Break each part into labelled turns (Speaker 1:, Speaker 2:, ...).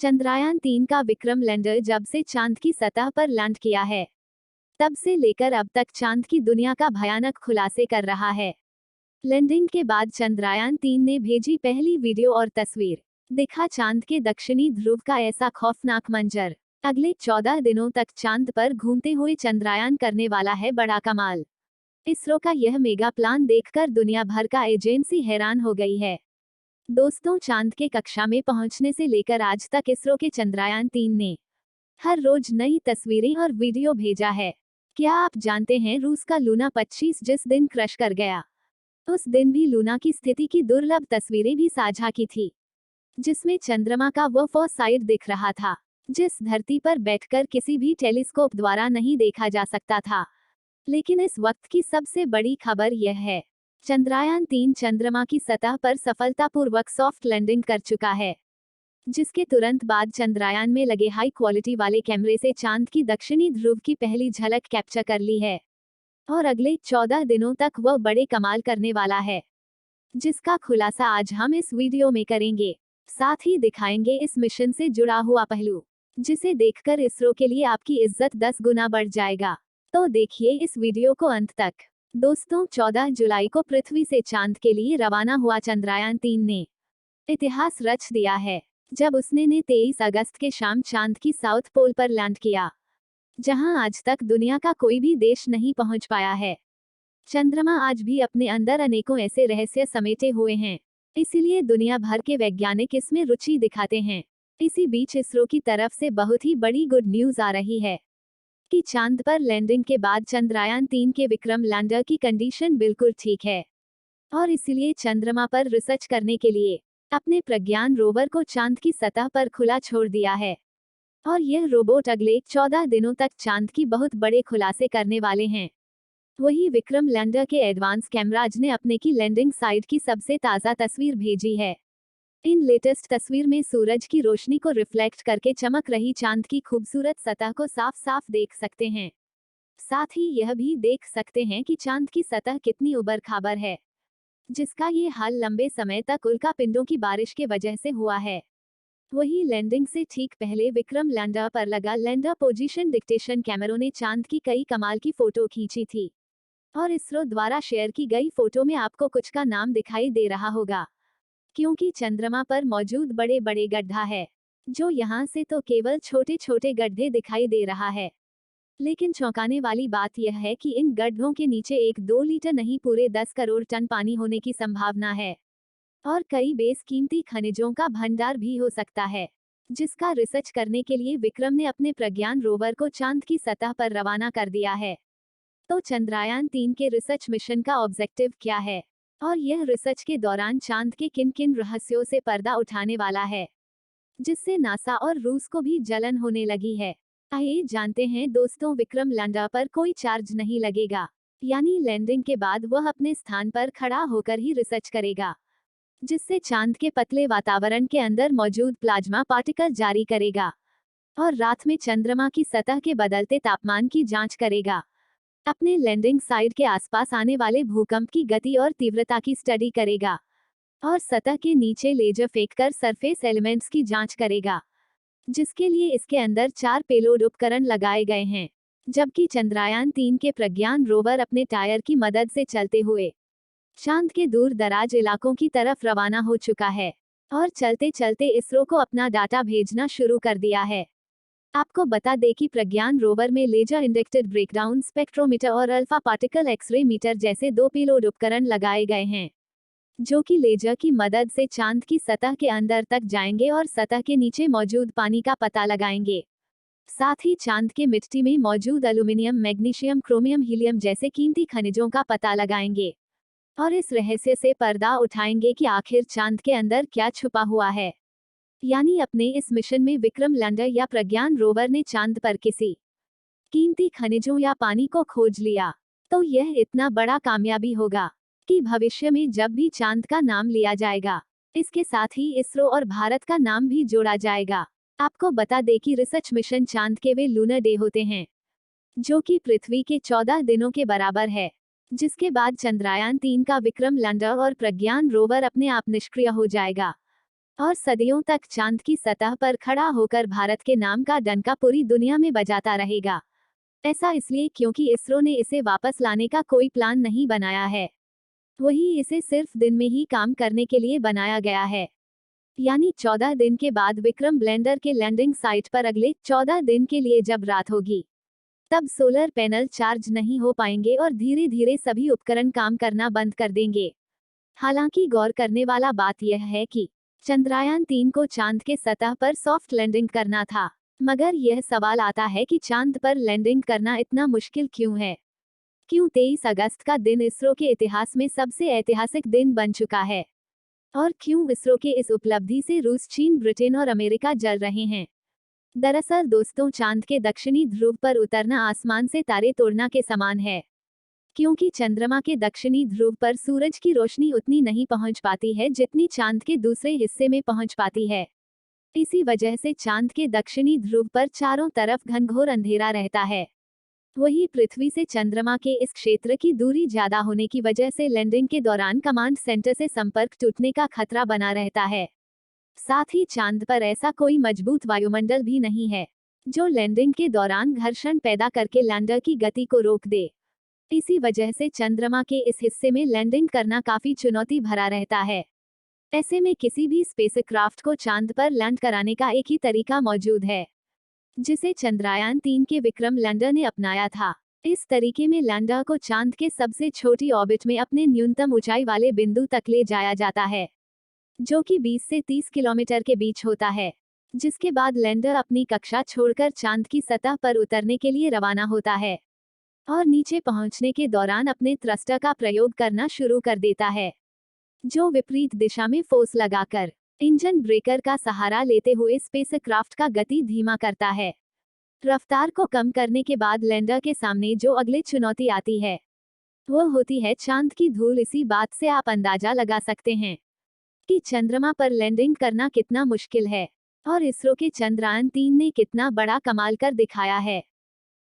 Speaker 1: चंद्रयान-3 का विक्रम लैंडर जब से चांद की सतह पर लैंड किया है, तब से लेकर अब तक चांद की दुनिया का भयानक खुलासे कर रहा है। लैंडिंग के बाद चंद्रयान-3 ने भेजी पहली वीडियो और तस्वीर। दिखा चांद के दक्षिणी ध्रुव का ऐसा खौफनाक मंजर। अगले 14 दिनों तक चांद पर घूमते हुए चंद्रयान करने वाला है बड़ा कमाल। इसरो का यह मेगा प्लान देखकर दुनिया भर का एजेंसी हैरान हो गई है। दोस्तों, चांद के कक्षा में पहुंचने से लेकर आज तक इसरो के चंद्रयान-3 ने हर रोज नई तस्वीरें और वीडियो भेजा है। क्या आप जानते हैं रूस का लूना 25 जिस दिन क्रश कर गया, उस दिन भी लूना की स्थिति की दुर्लभ तस्वीरें भी साझा की थी, जिसमें चंद्रमा का वो साइड दिख रहा था जिस धरती पर बैठकर किसी भी टेलीस्कोप द्वारा नहीं देखा जा सकता था। लेकिन इस वक्त की सबसे बड़ी खबर यह है, चंद्रयान-3 चंद्रमा की सतह पर सफलतापूर्वक सॉफ्ट लैंडिंग कर चुका है, जिसके तुरंत बाद चंद्रयान में लगे हाई क्वालिटी वाले कैमरे से चांद की दक्षिणी ध्रुव की पहली झलक कैप्चर कर ली है। और अगले 14 दिनों तक वह बड़े कमाल करने वाला है, जिसका खुलासा आज हम इस वीडियो में करेंगे। साथ ही दिखाएंगे इस मिशन से जुड़ा हुआ पहलू, जिसे देखकर इसरो के लिए आपकी इज्जत 10 गुना बढ़ जाएगा। तो देखिए इस वीडियो को अंत तक। दोस्तों, 14 जुलाई को पृथ्वी से चांद के लिए रवाना हुआ चंद्रयान-3 ने इतिहास रच दिया है, जब उसने 23 अगस्त के शाम चांद की साउथ पोल पर लैंड किया, जहां आज तक दुनिया का कोई भी देश नहीं पहुंच पाया है। चंद्रमा आज भी अपने अंदर अनेकों ऐसे रहस्य समेटे हुए हैं, इसीलिए दुनिया भर के वैज्ञानिक इसमें रुचि दिखाते हैं। इसी बीच इसरो की तरफ से बहुत ही बड़ी गुड न्यूज आ रही है कि चांद पर लैंडिंग के बाद चंद्रयान-3 के विक्रम लैंडर की कंडीशन बिल्कुल ठीक है, और इसीलिए चंद्रमा पर रिसर्च करने के लिए अपने प्रज्ञान रोवर को चांद की सतह पर खुला छोड़ दिया है। और यह रोबोट अगले 14 दिनों तक चांद की बहुत बड़े खुलासे करने वाले हैं। वही विक्रम लैंडर के एडवांस कैमराज ने अपने की लैंडिंग साइट की सबसे ताज़ा तस्वीर भेजी है। इन लेटेस्ट तस्वीर में सूरज की रोशनी को रिफ्लेक्ट करके चमक रही चांद की खूबसूरत सतह को साफ साफ देख सकते हैं। साथ ही यह भी देख सकते हैं कि चांद की सतह कितनी उबड़ खाबड़ है, जिसका ये हाल लंबे समय तक उल्का पिंडों की बारिश के वजह से हुआ है। वही लैंडिंग से ठीक पहले विक्रम लैंडर पर लगा लैंडर पोजीशन डिटेक्शन कैमरों ने चांद की कई कमाल की फोटो खींची थी, और इसरो द्वारा शेयर की गई फोटो में आपको कुछ का नाम दिखाई दे रहा होगा, क्योंकि चंद्रमा पर मौजूद बड़े बड़े गड्ढा है, जो यहाँ से तो केवल छोटे छोटे गड्ढे दिखाई दे रहा है। लेकिन चौंकाने वाली बात यह है कि इन गड्ढों के नीचे 1-2 लीटर नहीं पूरे 10 करोड़ टन पानी होने की संभावना है, और कई बेसकीमती खनिजों का भंडार भी हो सकता है, जिसका रिसर्च करने के लिए विक्रम ने अपने प्रज्ञान रोवर को चांद की सतह पर रवाना कर दिया है। तो चंद्रयान-3 के रिसर्च मिशन का ऑब्जेक्टिव क्या है, और यह रिसर्च के दौरान चांद के किन किन रहस्यों से पर्दा उठाने वाला है, जिससे नासा और रूस को भी जलन होने लगी है। आइए जानते हैं दोस्तों। विक्रम लैंडर पर कोई चार्ज नहीं लगेगा, यानी लैंडिंग के बाद वह अपने स्थान पर खड़ा होकर ही रिसर्च करेगा, जिससे चांद के पतले वातावरण के अंदर मौजूद प्लाज्मा पार्टिकल जारी करेगा, और रात में चंद्रमा की सतह के बदलते तापमान की जांच करेगा। अपने लैंडिंग साइट के आसपास आने वाले भूकंप की गति और तीव्रता की स्टडी करेगा, और सतह के नीचे लेजर फेंककर सरफेस एलिमेंट्स की जांच करेगा, जिसके लिए इसके अंदर 4 पेलोड उपकरण लगाए गए हैं। जबकि चंद्रयान-3 के प्रज्ञान रोवर अपने टायर की मदद से चलते हुए चांद के दूर दराज इलाकों की तरफ रवाना हो चुका है, और चलते चलते इसरो को अपना डाटा भेजना शुरू कर दिया है। आपको बता दें कि प्रज्ञान रोवर में लेजर इंडक्टेड ब्रेकडाउन स्पेक्ट्रोमीटर और अल्फा पार्टिकल एक्सरे मीटर जैसे 2 पेलोड उपकरण लगाए गए हैं, जो कि लेजर की मदद से चांद की सतह के अंदर तक जाएंगे और सतह के नीचे मौजूद पानी का पता लगाएंगे। साथ ही चांद के मिट्टी में मौजूद एल्यूमिनियम, मैग्नीशियम, क्रोमियम, हीलियम जैसे कीमती खनिजों का पता लगाएंगे, और इस रहस्य से पर्दा उठाएंगे कि आखिर चांद के अंदर क्या छुपा हुआ है। यानी अपने इस मिशन में विक्रम लैंडर या प्रज्ञान रोवर ने चांद पर किसी कीमती खनिजों या पानी को खोज लिया, तो यह इतना बड़ा कामयाबी होगा कि भविष्य में जब भी चांद का नाम लिया जाएगा, इसके साथ ही इसरो और भारत का नाम भी जोड़ा जाएगा। आपको बता दें कि रिसर्च मिशन चांद के वे लूनर डे होते हैं, जो कि पृथ्वी के 14 दिनों के बराबर है, जिसके बाद चंद्रयान-3 का विक्रम लैंडर और प्रज्ञान रोवर अपने आप निष्क्रिय हो जाएगा। और सदियों तक चांद की सतह पर खड़ा होकर भारत के नाम का डंका पूरी दुनिया में बजाता रहेगा। ऐसा इसलिए क्योंकि इसरो ने इसे वापस लाने का कोई प्लान नहीं बनाया है। वही इसे सिर्फ दिन में ही काम करने के लिए बनाया गया है। यानी 14 दिन के बाद विक्रम लैंडर के लैंडिंग साइट पर अगले 14 दिन के लिए जब रात होगी, तब सोलर पैनल चार्ज नहीं हो पाएंगे और धीरे धीरे सभी उपकरण काम करना बंद कर देंगे। हालांकि गौर करने वाला बात यह है कि चंद्रयान 3 को चांद के सतह पर सॉफ्ट लैंडिंग करना था, मगर यह सवाल आता है कि चांद पर लैंडिंग करना इतना मुश्किल क्यों है? क्यों 23 अगस्त का दिन इसरो के इतिहास में सबसे ऐतिहासिक दिन बन चुका है? और क्यों इसरो के इस उपलब्धि से रूस, चीन, ब्रिटेन और अमेरिका जल रहे हैं? दरअसल दोस्तों, चांद के दक्षिणी ध्रुव पर उतरना आसमान से तारे तोड़ना के समान है, क्योंकि चंद्रमा के दक्षिणी ध्रुव पर सूरज की रोशनी उतनी नहीं पहुंच पाती है जितनी चांद के दूसरे हिस्से में पहुंच पाती है। इसी वजह से चांद के दक्षिणी ध्रुव पर चारों तरफ घनघोर अंधेरा रहता है। वही पृथ्वी से चंद्रमा के इस क्षेत्र की दूरी ज्यादा होने की वजह से लैंडिंग के दौरान कमांड सेंटर से संपर्क टूटने का खतरा बना रहता है। साथ ही चांद पर ऐसा कोई मजबूत वायुमंडल भी नहीं है जो लैंडिंग के दौरान घर्षण पैदा करके लैंडर की गति को रोक दे। इसी वजह से चंद्रमा के इस हिस्से में लैंडिंग करना काफी चुनौती भरा रहता है। ऐसे में किसी भी स्पेसक्राफ्ट को चांद पर लैंड कराने का एक ही तरीका मौजूद है, जिसे चंद्रयान 3 के विक्रम लैंडर ने अपनाया था। इस तरीके में लैंडर को चांद के सबसे छोटी ऑर्बिट में अपने न्यूनतम ऊंचाई वाले बिंदु तक ले जाया जाता है, जो कि 20 से 30 किलोमीटर के बीच होता है, जिसके बाद लैंडर अपनी कक्षा छोड़कर चांद की सतह पर उतरने के लिए रवाना होता है और नीचे पहुंचने के दौरान अपने थ्रस्टर का प्रयोग करना शुरू कर देता है, जो विपरीत दिशा में फोर्स लगाकर इंजन ब्रेकर का सहारा लेते हुए स्पेसक्राफ्ट का गति धीमा करता है। रफ्तार को कम करने के बाद लैंडर के सामने जो अगली चुनौती आती है, वो होती है चांद की धूल। इसी बात से आप अंदाजा लगा सकते हैं कि चंद्रमा पर लैंडिंग करना कितना मुश्किल है और इसरो के चंद्रयान 3 ने कितना बड़ा कमाल कर दिखाया है।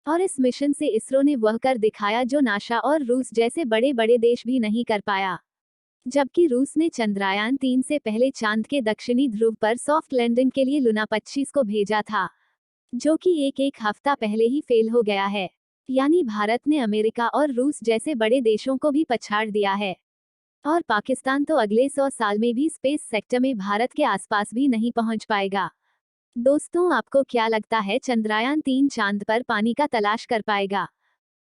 Speaker 1: और इस मिशन से इसरो ने वह कर दिखाया जो नासा और रूस जैसे बड़े बड़े देश भी नहीं कर पाया। जबकि रूस ने चंद्रयान 3 से पहले चांद के दक्षिणी ध्रुव पर सॉफ्ट लैंडिंग के लिए लूना 25 को भेजा था, जो कि एक हफ्ता पहले ही फेल हो गया है। यानी भारत ने अमेरिका और रूस जैसे बड़े देशों को भी पछाड़ दिया है और पाकिस्तान तो अगले 100 साल में भी स्पेस सेक्टर में भारत के आसपास भी नहीं पहुंच पाएगा। दोस्तों, आपको क्या लगता है, चंद्रयान 3 चांद पर पानी का तलाश कर पाएगा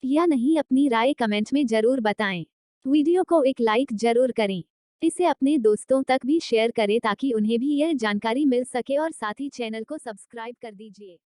Speaker 1: या नहीं? अपनी राय कमेंट में जरूर बताएं। वीडियो को एक लाइक जरूर करें। इसे अपने दोस्तों तक भी शेयर करें ताकि उन्हें भी यह जानकारी मिल सके और साथ ही चैनल को सब्सक्राइब कर दीजिए।